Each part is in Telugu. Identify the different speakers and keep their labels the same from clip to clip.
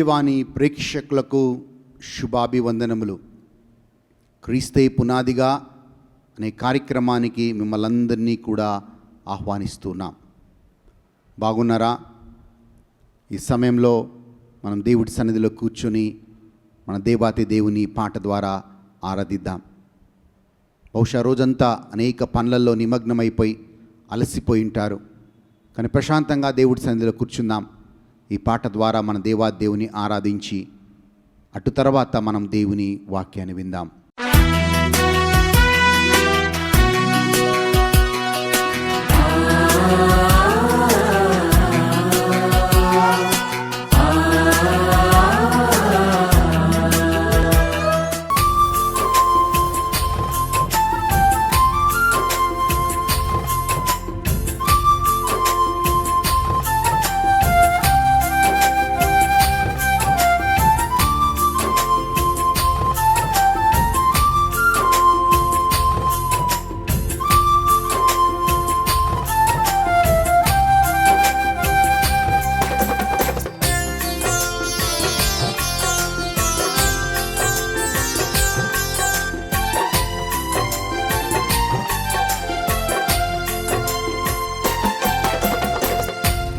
Speaker 1: దివ్యవాణి ప్రేక్షకులకు శుభాభివందనములు. క్రీస్తే పునాదిగా అనే కార్యక్రమానికి మిమ్మల్ని అందరినీ కూడా ఆహ్వానిస్తున్నాం. బాగున్నారా? ఈ సమయంలో మనం దేవుడి సన్నిధిలో కూర్చొని మన దేవాతి దేవుని పాట ద్వారా ఆరాధిద్దాం. బహుశా రోజంతా అనేక పనులలో నిమగ్నమైపోయి అలసిపోయి ఉంటారు, కానీ ప్రశాంతంగా దేవుడి సన్నిధిలో కూర్చుందాం. ఈ పాట ద్వారా మన దేవాది దేవుని ఆరాధించి అటు తర్వాత మనం దేవుని వాక్యాన్ని విందాం.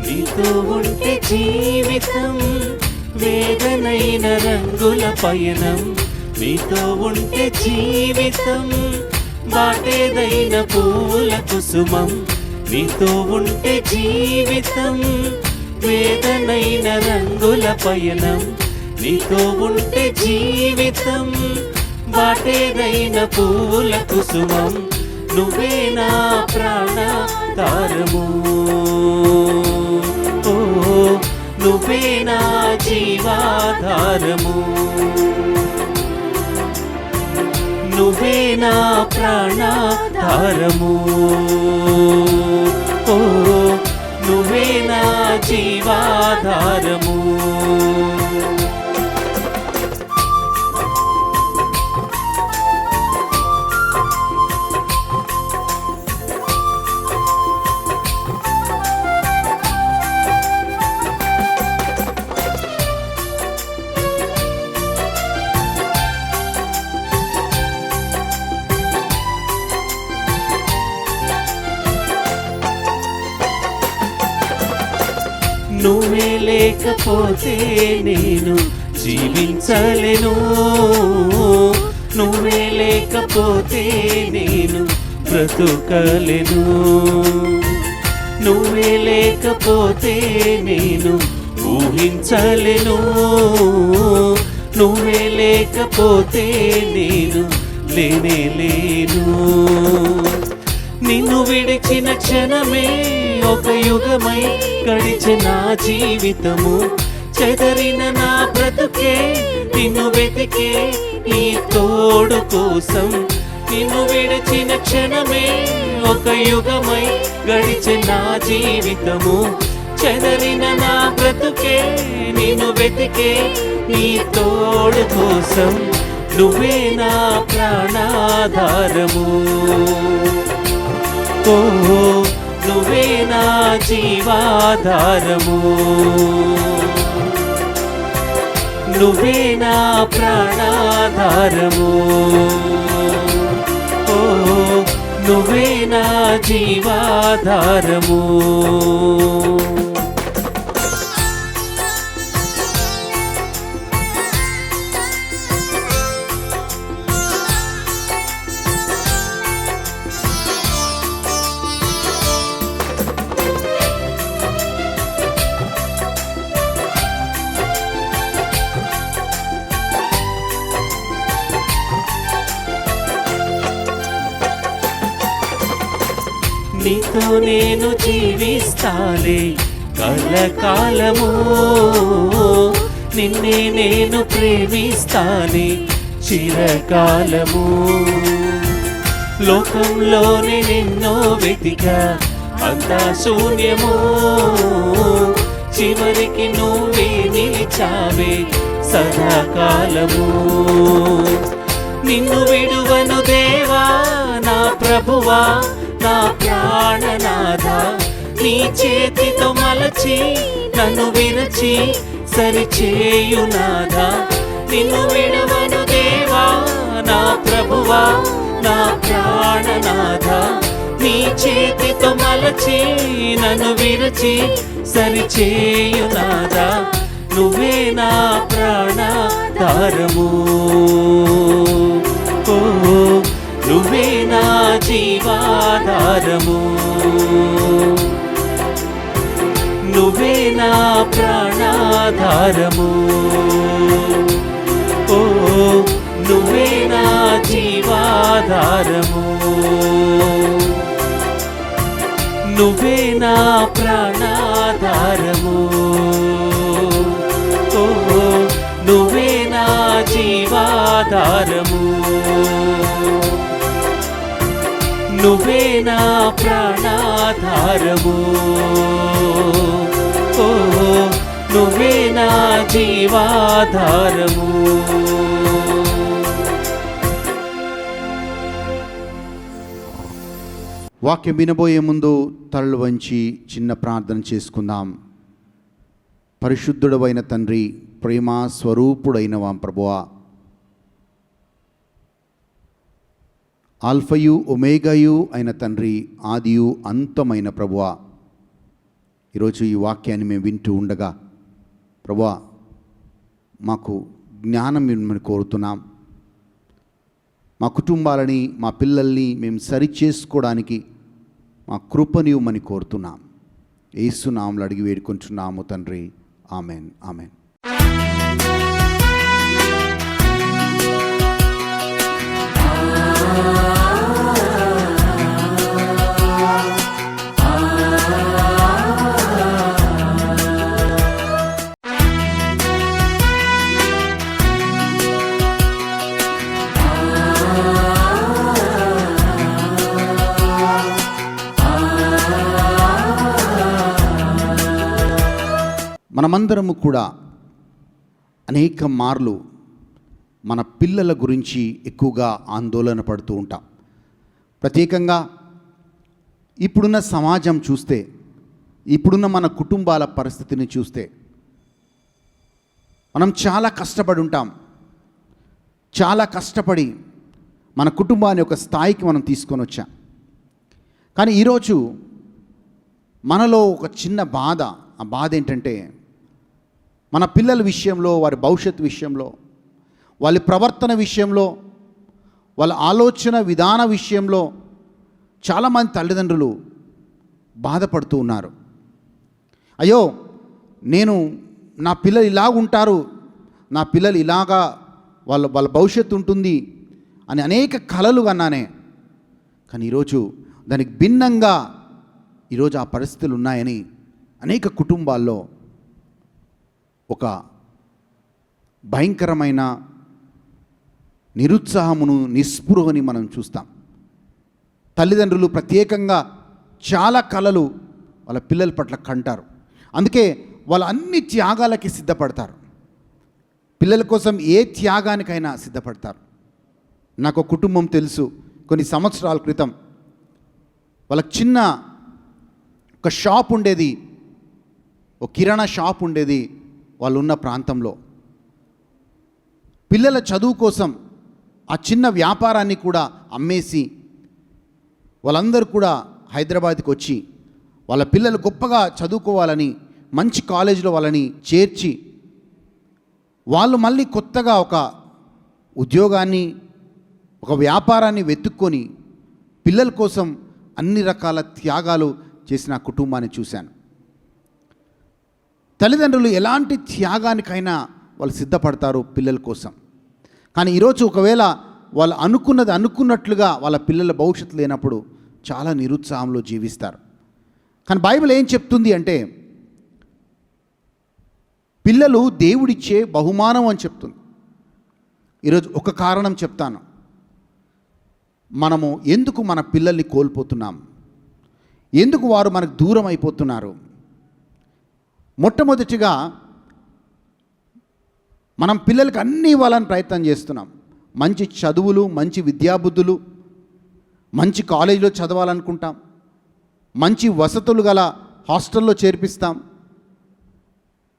Speaker 2: నీతో ఉంటే జీవితం వేదనైన రంగుల పయనం, నీతో ఉంటే జీవితం బాటేదైన పూల కుసుమం, నీతో ఉంటే జీవితం వేదనైన రంగుల పయనం, నీతో ఉంటే జీవితం బాటేదైన పూల కుసుమం, నువ్వే నా ప్రాణాధారము, నువ్వే నా జీవాధారము, నువ్వే నా ప్రాణాధారము, నువ్వే నా జీవాధారము. నువ్వే లేకపోతే నేను జీవించలేను, నువ్వే లేకపోతే నేను బ్రతుకలేను, నువ్వే లేకపోతే నేను ఊహించలేను, నువ్వే లేకపోతే నేను లేనేలేను. నిన్ను విడిచిన క్షణమే ఒక యుగమై గడిచే నా జీవితము, చెదరిన నా బ్రతుకే నిన్ను వెతికే నీ తోడు కోసం. నిన్ను విడిచిన క్షణమే ఒక యుగమై గడిచే నా జీవితము, చెదరిన నా బ్రతుకే నిన్ను వెతికే నీ తోడు కోసం. నువ్వే నా ప్రాణాధారము, నువ్వే నా జీవాధారము, నువ్వే నా ప్రాణాధారము, నువ్వే నా జీవాధారము. నీతో నేను జీవిస్తాలే కలకాలము, నిన్నే నేను ప్రేమిస్తానే చిరకాలము. లోకంలోనే నిన్నో వెతికా అంతా శూన్యము, చివరికి నువ్వే నిలిచావే సదాకాలము. నిన్ను విడువను దేవా నా ప్రభువా నా ప్రాణనాథ, నీ చేతితో మలచి నన్ను విరచి సరిచేయునాదా. నిన్ను విడవను దేవా నా ప్రభువా నా ప్రాణనాథా. నీ చేతితో మలచి నన్ను విరచి సరిచేయునాదా. నువ్వే నా ప్రాణాధారము, ఓ నువ్వే నా జీవాధారము. నువ్వే నా ప్రాణాధారము, ఓ నువ్వే నా జీవాధారము. నువ్వే నా ప్రాణాధారము, ఓ నువ్వే నా జీవాధారము. నువ్వే నా ప్రాణాధారము, ఓ నువ్వే నా జీవాధారము.
Speaker 1: వాక్యం వినబోయే ముందు తలలు వంచి చిన్న ప్రార్థన చేసుకుందాం. పరిశుద్ధుడవైన తండ్రి, ప్రేమ స్వరూపుడైన మా ప్రభువా, ఆల్ఫయు ఒమేగాయు అయిన తండ్రి, ఆదియు అంతమైన ప్రభువా, ఈరోజు ఈ వాక్యాన్ని మేము వింటూ ఉండగా ప్రభువా మాకు జ్ఞానం మిమ్మల్ని కోరుతున్నాం. మా కుటుంబాలని, మా పిల్లల్ని మేము సరిచేసుకోవడానికి మా కృపని ఇవ్వమని కోరుతున్నాం. యేసు నామములో అడిగి వేడుకుంటున్నాము తండ్రి, ఆమెన్, ఆమెన్. మనమందరము కూడా అనేక మార్లు మన పిల్లల గురించి ఎక్కువగా ఆందోళన పడుతూ ఉంటాం. ప్రత్యేకంగా ఇప్పుడున్న సమాజం చూస్తే, ఇప్పుడున్న మన కుటుంబాల పరిస్థితిని చూస్తే మనం చాలా కష్టపడి ఉంటాం. చాలా కష్టపడి మన కుటుంబాన్ని ఒక స్థాయికి మనం తీసుకొని వచ్చాం. కానీ ఈరోజు మనలో ఒక చిన్న బాధ. ఆ బాధ ఏంటంటే, మన పిల్లల విషయంలో, వారి భవిష్యత్తు విషయంలో, వాళ్ళ ప్రవర్తన విషయంలో, వాళ్ళ ఆలోచన విధాన విషయంలో చాలామంది తల్లిదండ్రులు బాధపడుతూ ఉన్నారు. అయ్యో, నా పిల్లలు ఇలా ఉంటారు, నా పిల్లలు ఇలాగా వాళ్ళ భవిష్యత్తు ఉంటుంది అని అనేక కలలు కన్నానే. కానీ ఈరోజు దానికి భిన్నంగా ఈరోజు ఆ పరిస్థితులు ఉన్నాయని అనేక కుటుంబాల్లో ఒక భయంకరమైన నిరుత్సాహమును, నిస్పృహని మనం చూస్తాం. తల్లిదండ్రులు ప్రత్యేకంగా చాలా కలలు వాళ్ళ పిల్లల పట్ల కంటారు. అందుకే వాళ్ళు అన్ని త్యాగాలకి సిద్ధపడతారు. పిల్లల కోసం ఏ త్యాగానికైనా సిద్ధపడతారు. నాకు ఒక కుటుంబం తెలుసు. కొన్ని సంవత్సరాల క్రితం వాళ్ళకి చిన్న ఒక షాప్ ఉండేది, ఒక కిరాణా షాప్ ఉండేది వాళ్ళు ఉన్న ప్రాంతంలో. పిల్లల చదువు కోసం ఆ చిన్న వ్యాపారాన్ని కూడా అమ్మేసి వాళ్ళందరూ కూడా హైదరాబాద్కి వచ్చి వాళ్ళ పిల్లలు గొప్పగా చదువుకోవాలని, మంచి కాలేజీలో వాళ్ళని చేర్చి, వాళ్ళు మళ్ళీ కొత్తగా ఒక ఉద్యోగాన్ని, ఒక వ్యాపారాన్ని వెతుక్కొని పిల్లల కోసం అన్ని రకాల త్యాగాలు చేసిన కుటుంబాన్ని చూశాను. తల్లిదండ్రులు ఎలాంటి త్యాగానికైనా వాళ్ళు సిద్ధపడతారు పిల్లల కోసం. కానీ ఈరోజు ఒకవేళ వాళ్ళు అనుకున్నట్లుగా వాళ్ళ పిల్లల భవిష్యత్తు లేనప్పుడు చాలా నిరుత్సాహంలో జీవిస్తారు. కానీ బైబిల్ ఏం చెప్తుంది అంటే, పిల్లలు దేవుడిచ్చే బహుమానం అని చెప్తుంది. ఈరోజు ఒక కారణం చెప్తాను. మనము ఎందుకు మన పిల్లల్ని కోల్పోతున్నాం, ఎందుకు వారు మనకు దూరం అయిపోతున్నారు? మొట్టమొదటిగా మనం పిల్లలకి అన్నీ ఇవ్వాలని ప్రయత్నం చేస్తున్నాం. మంచి చదువులు, మంచి విద్యాబుద్ధులు, మంచి కాలేజీలో చదవాలనుకుంటాం, మంచి వసతులు గల హాస్టల్లో చేర్పిస్తాం.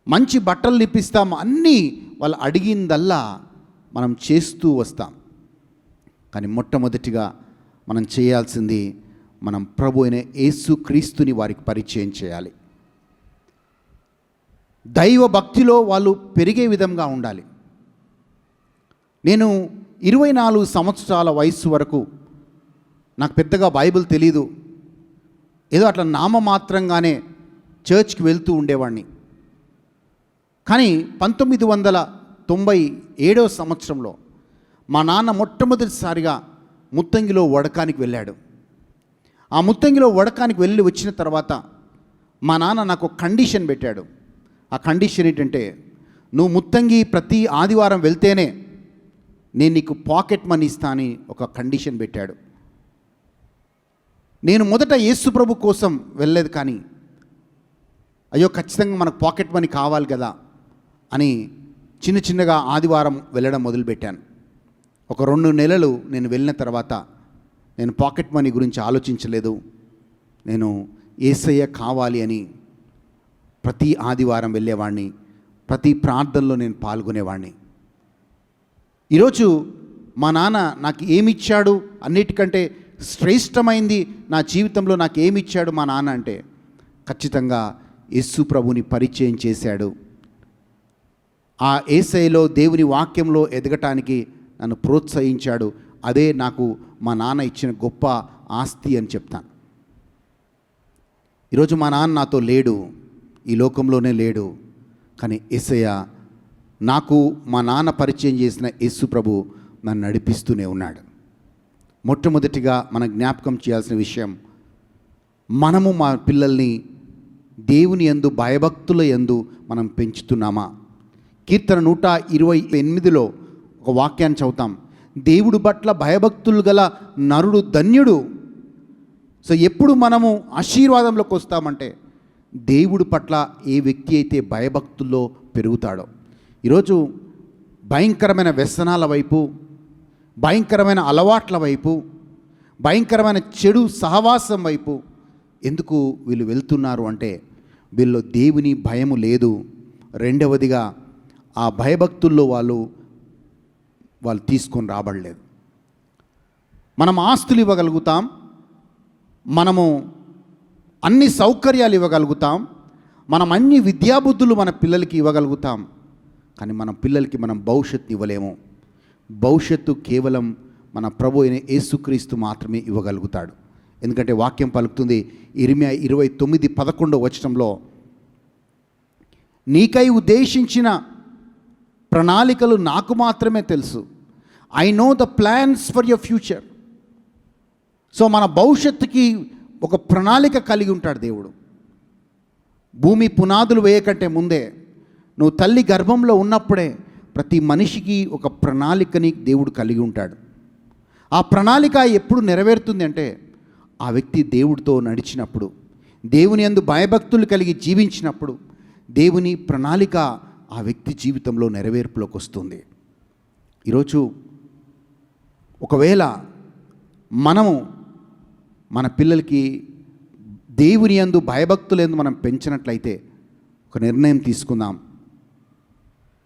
Speaker 1: మంచి బట్టలు ఇప్పిస్తాం, అన్నీ వాళ్ళు అడిగిందల్లా మనం చేస్తూ వస్తాం. కానీ మొట్టమొదటిగా మనం చేయాల్సింది మనం ప్రభు అయిన యేసుక్రీస్తుని వారికి పరిచయం చేయాలి. దైవ భక్తిలో వాళ్ళు పెరిగే విధంగా ఉండాలి. నేను 24 సంవత్సరాల వయస్సు వరకు నాకు పెద్దగా బైబిల్ తెలీదు, ఏదో అట్లా నామమాత్రంగానే చర్చ్కి వెళ్తూ ఉండేవాడిని. కానీ 1997 సంవత్సరంలో మా నాన్న మొట్టమొదటిసారిగా ముత్తంగిలో వడకానికి వెళ్ళాడు. ఆ ముత్తంగిలో వడకానికి వెళ్ళి వచ్చిన తర్వాత మా నాన్న నాకు ఒక కండిషన్ పెట్టాడు. ఆ కండిషన్ ఏంటంటే, నువ్వు ముత్తంగి ప్రతి ఆదివారం వెళ్తేనే నేను నీకు పాకెట్ మనీ ఇస్తా అని ఒక కండిషన్ పెట్టాడు. నేను మొదట యేసు ప్రభు కోసం వెళ్ళలేదు, కానీ అయ్యో ఖచ్చితంగా మనకు పాకెట్ మనీ కావాలి కదా అని చిన్నగా ఆదివారం వెళ్ళడం మొదలుపెట్టాను. ఒక 2 నెలలు నేను వెళ్ళిన తర్వాత నేను పాకెట్ మనీ గురించి ఆలోచించలేదు. నేను యేసయ్య కావాలి అని ప్రతి ఆదివారం వెళ్ళేవాడిని, ప్రతి ప్రార్థనలో నేను పాల్గొనేవాడిని. ఈరోజు మా నాన్న నాకు ఏమిచ్చాడు, అన్నిటికంటే శ్రేష్టమైంది నా జీవితంలో నాకు ఏమిచ్చాడు మా నాన్న అంటే, ఖచ్చితంగా యేసు ప్రభుని పరిచయం చేశాడు. ఆ యేసయ్యలో దేవుని వాక్యంలో ఎదగటానికి నన్ను ప్రోత్సహించాడు. అదే నాకు మా నాన్న ఇచ్చిన గొప్ప ఆస్తి అని చెప్తాను. ఈరోజు మా నాన్న నాతో లేడు, ఈ లోకంలోనే లేడు, కానీ యేసయ్య నాకు మా నాన్న పరిచయం చేసిన యేసు ప్రభు నన్ను నడిపిస్తూనే ఉన్నాడు. మొట్టమొదటిగా మనం జ్ఞాపకం చేయాల్సిన విషయం, మనము మా పిల్లల్ని దేవుని యందు భయభక్తుల యందు మనం పెంచుతున్నామా? కీర్తన 128లో ఒక వాక్యాన్ని చదువుతాం, దేవుడు పట్ల భయభక్తులు గల నరుడు ధన్యుడు. సో ఎప్పుడు మనము ఆశీర్వాదంలోకి వస్తామంటే దేవుడి పట్ల ఏ వ్యక్తి అయితే భయభక్తుల్లో పెరుగుతాడో. ఈరోజు భయంకరమైన వ్యసనాల వైపు, భయంకరమైన అలవాట్ల వైపు, భయంకరమైన చెడు సహవాసం వైపు ఎందుకు వీళ్ళు వెళ్తున్నారు అంటే, వీళ్ళు దేవుని భయము లేదు. రెండవదిగా ఆ భయభక్తుల్లో వాళ్ళు తీసుకొని రాబడలేదు. మనం ఆస్తులు ఇవ్వగలుగుతాం, మనము అన్ని సౌకర్యాలు ఇవ్వగలుగుతాం, మనం అన్ని విద్యాబుద్ధులు మన పిల్లలకి ఇవ్వగలుగుతాం, కానీ మన పిల్లలకి మనం భవిష్యత్తు ఇవ్వలేము. భవిష్యత్తు కేవలం మన ప్రభు అయిన యేసుక్రీస్తు మాత్రమే ఇవ్వగలుగుతాడు. ఎందుకంటే వాక్యం పలుకుతుంది, ఇర్మియా 29:11 వచనంలో, నీకై ఉద్దేశించిన ప్రణాళికలు నాకు మాత్రమే తెలుసు. I know the plans for your future. So మన భవిష్యత్తుకి ఒక ప్రణాళిక కలిగి ఉంటాడు దేవుడు. భూమి పునాదులు వేయకంటే ముందే, నువ్వు తల్లి గర్భంలో ఉన్నప్పుడే ప్రతి మనిషికి ఒక ప్రణాళికని దేవుడు కలిగి ఉంటాడు. ఆ ప్రణాళిక ఎప్పుడు నెరవేరుతుంది అంటే, ఆ వ్యక్తి దేవుడితో నడిచినప్పుడు, దేవుని యందు భయభక్తులు కలిగి జీవించినప్పుడు దేవుని ప్రణాళిక ఆ వ్యక్తి జీవితంలో నెరవేర్పులోకి వస్తుంది. ఈరోజు ఒకవేళ మనము మన పిల్లలకి దేవుని యందు భయభక్తులందు మనం పెంచినట్లయితే ఒక నిర్ణయం తీసుకుందాం,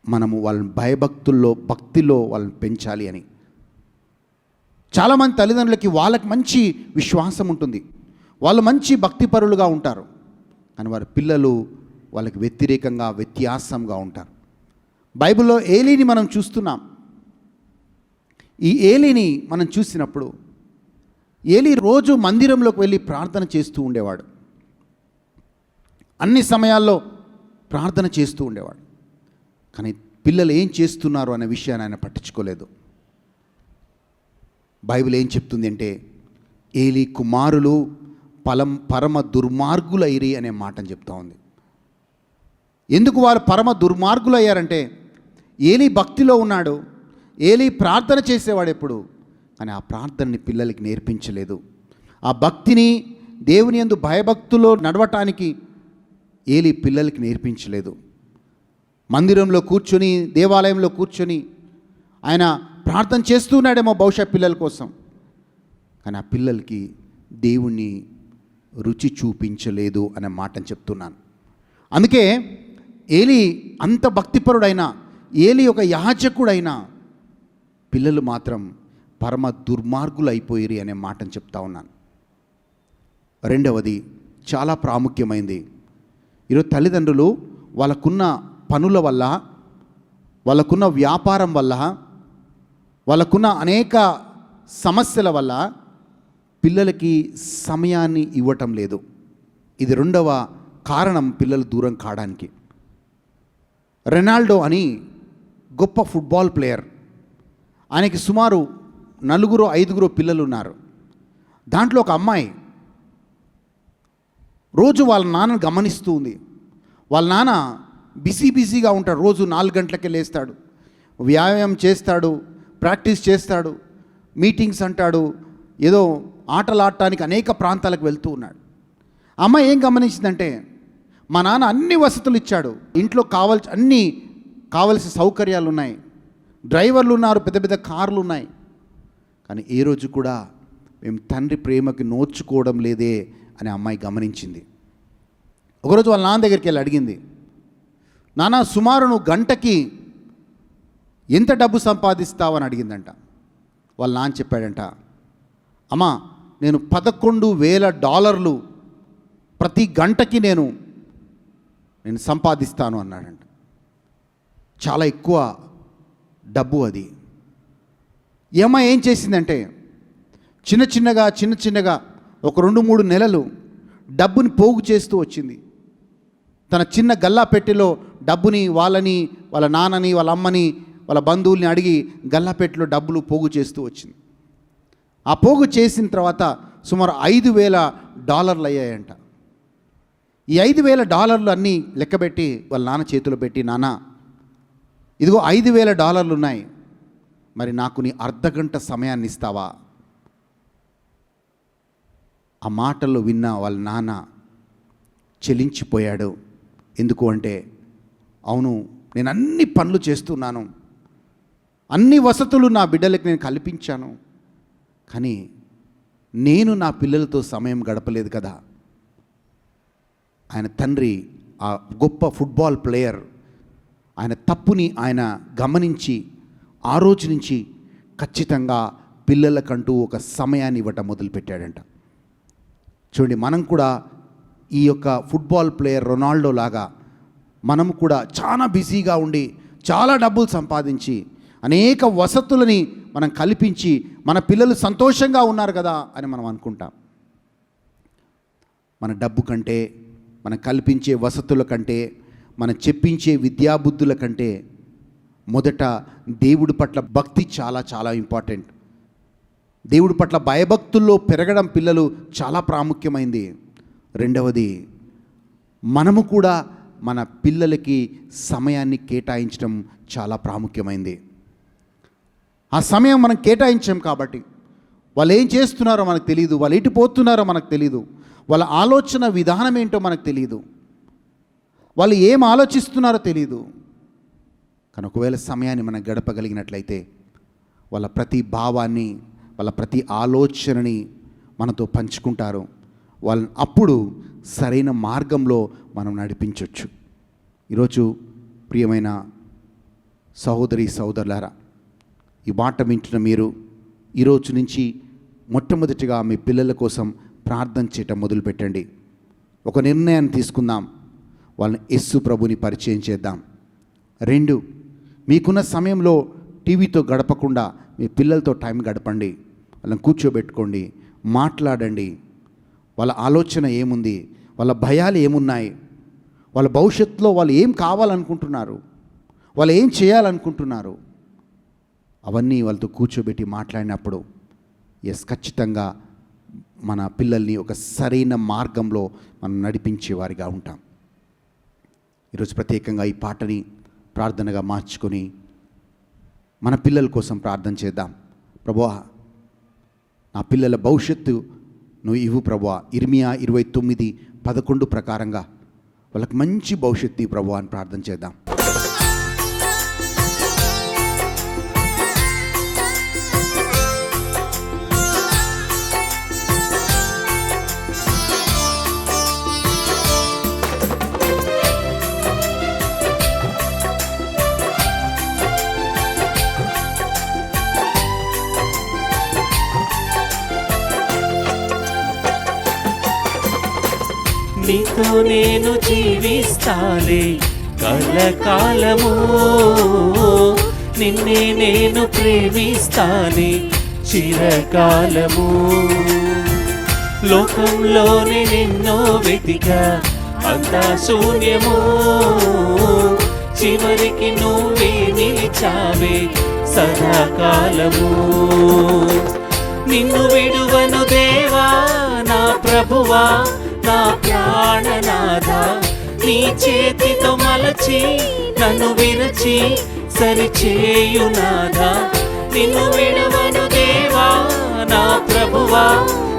Speaker 1: మనము వాళ్ళని భక్తిలో వాళ్ళని పెంచాలి అని. చాలామంది తల్లిదండ్రులకి వాళ్ళకి మంచి విశ్వాసం ఉంటుంది, వాళ్ళు మంచి భక్తిపరులుగా ఉంటారు, కానీ వారి పిల్లలు వాళ్ళకి వ్యతిరేకంగా వ్యత్యాసంగా ఉంటారు. బైబిల్లో ఏలీని మనం చూస్తున్నాం. ఈ ఏలీని మనం చూసినప్పుడు, ఏలీ రోజు మందిరంలోకి వెళ్ళి ప్రార్థన చేస్తూ ఉండేవాడు, అన్ని సమయాల్లో ప్రార్థన చేస్తూ ఉండేవాడు. కానీ పిల్లలు ఏం చేస్తున్నారు అనే విషయాన్ని ఆయన పట్టించుకోలేదు. బైబిల్ ఏం చెప్తుంది అంటే, ఏలీ కుమారులు పరమ దుర్మార్గులైరి అనే మాటని చెప్తా ఉంది. ఎందుకు వారు పరమ దుర్మార్గులు అయ్యారంటే, ఏలీ భక్తిలో ఉన్నాడు, ఏలీ ప్రార్థన చేసేవాడు ఎప్పుడు, కానీ ఆ ప్రార్థనని పిల్లలకి నేర్పించలేదు. ఆ భక్తిని, దేవుని యందు భయభక్తులో నడవటానికి ఏలీ పిల్లలకి నేర్పించలేదు. మందిరంలో కూర్చొని, దేవాలయంలో కూర్చొని ఆయన ప్రార్థన చేస్తున్నాడేమో బహుశా పిల్లల కోసం, కానీ ఆ పిల్లలకి దేవుణ్ణి రుచి చూపించలేదు అనే మాటని చెప్తున్నాను. అందుకే ఏలీ అంత భక్తిపరుడైనా, ఏలీ ఒక యాజకుడైనా పిల్లలు మాత్రం పరమ దుర్మార్గులు అయిపోయిరి అనే మాటను చెప్తా ఉన్నాను. రెండవది చాలా ప్రాముఖ్యమైంది. ఈరోజు తల్లిదండ్రులు వాళ్ళకున్న పనుల వల్ల, వాళ్ళకున్న వ్యాపారం వల్ల, వాళ్ళకున్న అనేక సమస్యల వల్ల పిల్లలకి సమయాన్ని ఇవ్వటం లేదు. ఇది రెండవ కారణం పిల్లలు దూరం కావడానికి. రొనాల్డో అని గొప్ప ఫుట్బాల్ ప్లేయర్, ఆయనకి సుమారు 4-5 పిల్లలు ఉన్నారు. దాంట్లో ఒక అమ్మాయి రోజు వాళ్ళ నాన్నను గమనిస్తూ ఉంది. వాళ్ళ నాన్న బిజీగా ఉంటాడు. రోజు 4 గంటలకే లేస్తాడు, వ్యాయామం చేస్తాడు, ప్రాక్టీస్ చేస్తాడు, మీటింగ్స్ అంటాడు, ఏదో ఆటలు ఆడటానికి అనేక ప్రాంతాలకు వెళ్తూ ఉన్నాడు. అమ్మాయి ఏం గమనించిందంటే, మా నాన్న అన్ని వసతులు ఇచ్చాడు, ఇంట్లో కావలసిన సౌకర్యాలు ఉన్నాయి, డ్రైవర్లు ఉన్నారు, పెద్ద పెద్ద కార్లు ఉన్నాయి, కానీ ఏ రోజు కూడా మేము తండ్రి ప్రేమకి నోచుకోవడం లేదే అని అమ్మాయి గమనించింది. ఒకరోజు వాళ్ళ నాన్న దగ్గరికి వెళ్ళి అడిగింది, నాన్న సుమారు నువ్వు గంటకి ఎంత డబ్బు సంపాదిస్తావని అడిగిందంట. వాళ్ళ నాన్న చెప్పాడంట, అమ్మా నేను $11,000 ప్రతి గంటకి నేను సంపాదిస్తాను అన్నాడంట. చాలా ఎక్కువ డబ్బు అది. ఈ అమ్మాయి ఏం చేసిందంటే చిన్న చిన్నగా ఒక 2-3 నెలలు డబ్బుని పోగు చేస్తూ వచ్చింది. తన చిన్న గల్లా పెట్టెలో డబ్బుని వాళ్ళ నాన్నని, వాళ్ళ అమ్మని, వాళ్ళ బంధువుల్ని అడిగి గల్లా పెట్టెలో డబ్బులు పోగు చేస్తూ వచ్చింది. ఆ పోగు చేసిన తర్వాత సుమారు $5,000 అయ్యాయంట. ఈ $5,000 అన్నీ లెక్కబెట్టి వాళ్ళ నాన్న చేతిలో పెట్టి, నాన్న ఇదిగో $5,000 ఉన్నాయి, మరి నాకు నీ అర్ధగంట సమయాన్ని ఇస్తావా? ఆ మాటల్లో విన్న వాళ్ళ నాన్న చెలించిపోయాడు. ఎందుకు అంటే, అవును నేను అన్ని పనులు చేస్తున్నాను, అన్ని వసతులు నా బిడ్డలకు నేను కల్పించాను, కానీ నేను నా పిల్లలతో సమయం గడపలేదు కదా. ఆయన తండ్రి, ఆ గొప్ప ఫుట్బాల్ ప్లేయర్, ఆయన తప్పుని ఆయన గమనించి ఆ రోజు నుంచి ఖచ్చితంగా పిల్లలకంటూ ఒక సమయాన్ని ఇవ్వటం మొదలుపెట్టాడంట. చూడండి, మనం కూడా ఈ యొక్క ఫుట్బాల్ ప్లేయర్ రొనాల్డో లాగా మనం కూడా చాలా బిజీగా ఉండి, చాలా డబ్బులు సంపాదించి, అనేక వసతులని మనం కల్పించి, మన పిల్లలు సంతోషంగా ఉన్నారు కదా అని మనం అనుకుంటాం. మన డబ్బు కంటే, మనం కల్పించే వసతుల కంటే, మనం చెప్పించే విద్యాబుద్ధుల కంటే మొదట దేవుడి పట్ల భక్తి చాలా చాలా ఇంపార్టెంట్. దేవుడి పట్ల భయభక్తుల్లో పెరగడం పిల్లలు చాలా ప్రాముఖ్యమైంది. రెండవది, మనము కూడా మన పిల్లలకి సమయాన్ని కేటాయించడం చాలా ప్రాముఖ్యమైంది. ఆ సమయం మనం కేటాయించాం కాబట్టి వాళ్ళు ఏం చేస్తున్నారో మనకు తెలియదు, వాళ్ళు ఎటు పోతున్నారో మనకు తెలియదు, వాళ్ళ ఆలోచన విధానం ఏంటో మనకు తెలియదు, వాళ్ళు ఏం ఆలోచిస్తున్నారో తెలియదు. కానీ ఒకవేళ సమయాన్ని మనం గడపగలిగినట్లయితే వాళ్ళ ప్రతి భావాన్ని, వాళ్ళ ప్రతి ఆలోచనని మనతో పంచుకుంటారు. వాళ్ళని అప్పుడు సరైన మార్గంలో మనం నడిపించవచ్చు. ఈరోజు ప్రియమైన సహోదరి సహోదరులారా, ఈ మాట వింటున్న మీరు ఈరోజు నుంచి మొట్టమొదటిగా మీ పిల్లల కోసం ప్రార్థన చేయటం మొదలుపెట్టండి. ఒక నిర్ణయాన్ని తీసుకుందాం, వాళ్ళని యేసు ప్రభుని పరిచయం చేద్దాం. 2, మీకున్న సమయంలో టీవీతో గడపకుండా మీ పిల్లలతో టైం గడపండి. వాళ్ళని కూర్చోబెట్టుకోండి, మాట్లాడండి. వాళ్ళ ఆలోచన ఏముంది, వాళ్ళ భయాలు ఏమున్నాయి, వాళ్ళ భవిష్యత్తులో వాళ్ళు ఏం కావాలనుకుంటున్నారు, వాళ్ళు ఏం చేయాలనుకుంటున్నారు, అవన్నీ వాళ్ళతో కూర్చోబెట్టి మాట్లాడినప్పుడు ఖచ్చితంగా మన పిల్లల్ని ఒక సరైన మార్గంలో మనం నడిపించేవారిగా ఉంటాం. ఈరోజు ప్రత్యేకంగా ఈ పాటని ప్రార్థనగా మార్చుకొని మన పిల్లల కోసం ప్రార్థన చేద్దాం. ప్రభువా, నా పిల్లల భవిష్యత్తు నువ్వు ఇవ్వు ప్రభువా. ఇర్మియా 29:11 ప్రకారంగా వాళ్ళకి మంచి భవిష్యత్తు ప్రభువా అని ప్రార్థన చేద్దాం.
Speaker 2: నీతో నేను జీవిస్తాలే కలకాలము, నిన్నే నేను ప్రేమిస్తానే చిరకాలము. లోకంలోనే నిన్నో వెతికా అంతా శూన్యము, చివరికి నువ్వే నిలిచావే సదాకాలము. నిన్ను విడువను దేవా నా ప్రభువా నా ప్రాణనాథ, నీ చేతితో మలచి నన్ను విరచి సరిచేయునాథా. నిన్ను విడువను దేవా నా ప్రభువా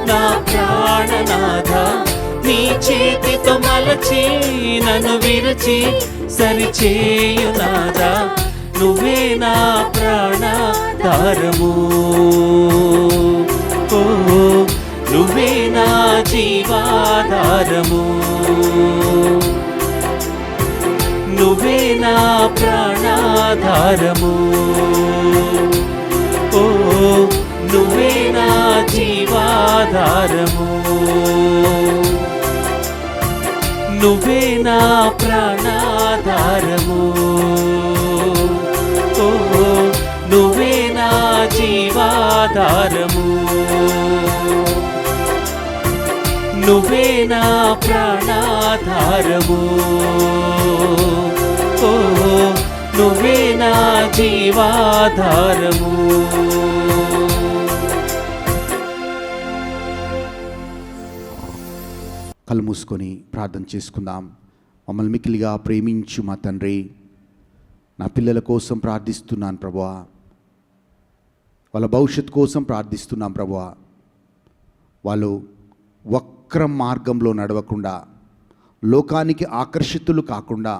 Speaker 2: నా ప్రాణనాథ, నీ చేతితో మలచి నన్ను విరచి సరిచేయునాథా. నువ్వే నా ప్రాణాధారము, ఓ నువ్వే నా జీవాధారము, నువ్వే నా ప్రాణాధారము, ఓ నువ్వే నా జీవాధారము, నువ్వే నా ప్రాణాధారము, ఓ నువ్వే నా జీవాధారము, నువ్వే నా ప్రాణాధారము, ఓ నువ్వే నా జీవాధారము.
Speaker 1: కళ్ళు మూసుకొని ప్రార్థన చేసుకుందాం. మమ్మల్ని మిక్కిలిగా ప్రేమించు మా తండ్రి, నా పిల్లల కోసం ప్రార్థిస్తున్నాను ప్రభువా, వాళ్ళ భవిష్యత్తు కోసం ప్రార్థిస్తున్నాం ప్రభువా. వాళ్ళు వక్ర మార్గంలో నడవకుండా, లోకానికి ఆకర్షితులు కాకుండా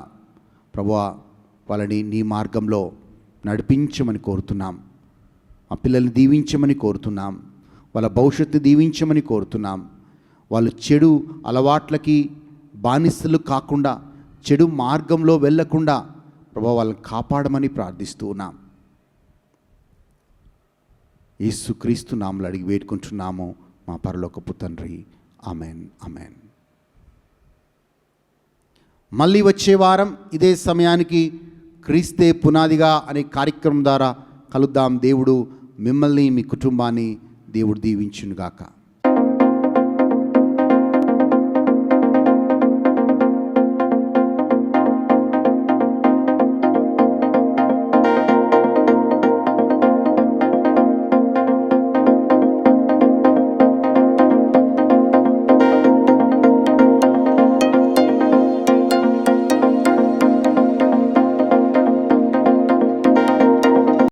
Speaker 1: ప్రభువా వాళ్ళని నీ మార్గంలో నడిపించమని కోరుతున్నాం. మా పిల్లల్ని దీవించమని కోరుతున్నాం, వాళ్ళ భవిష్యత్తు దీవించమని కోరుతున్నాం. వాళ్ళు చెడు అలవాట్లకి బానిసలు కాకుండా, చెడు మార్గంలో వెళ్ళకుండా ప్రభువా వాళ్ళని కాపాడమని ప్రార్థిస్తూ ఉన్నాం. యేసుక్రీస్తు నామములో అడిగి వేడుకుంటున్నాము మా పరలోకపు తండ్రి. Amen, amen. మళ్ళీ వచ్చే వారం ఇదే సమయానికి క్రీస్తే పునాదిగా అనే కార్యక్రమం ద్వారా కలుద్దాం. దేవుడు మిమ్మల్ని మీ కుటుంబాన్ని దేవుడు దీవించునుగాక.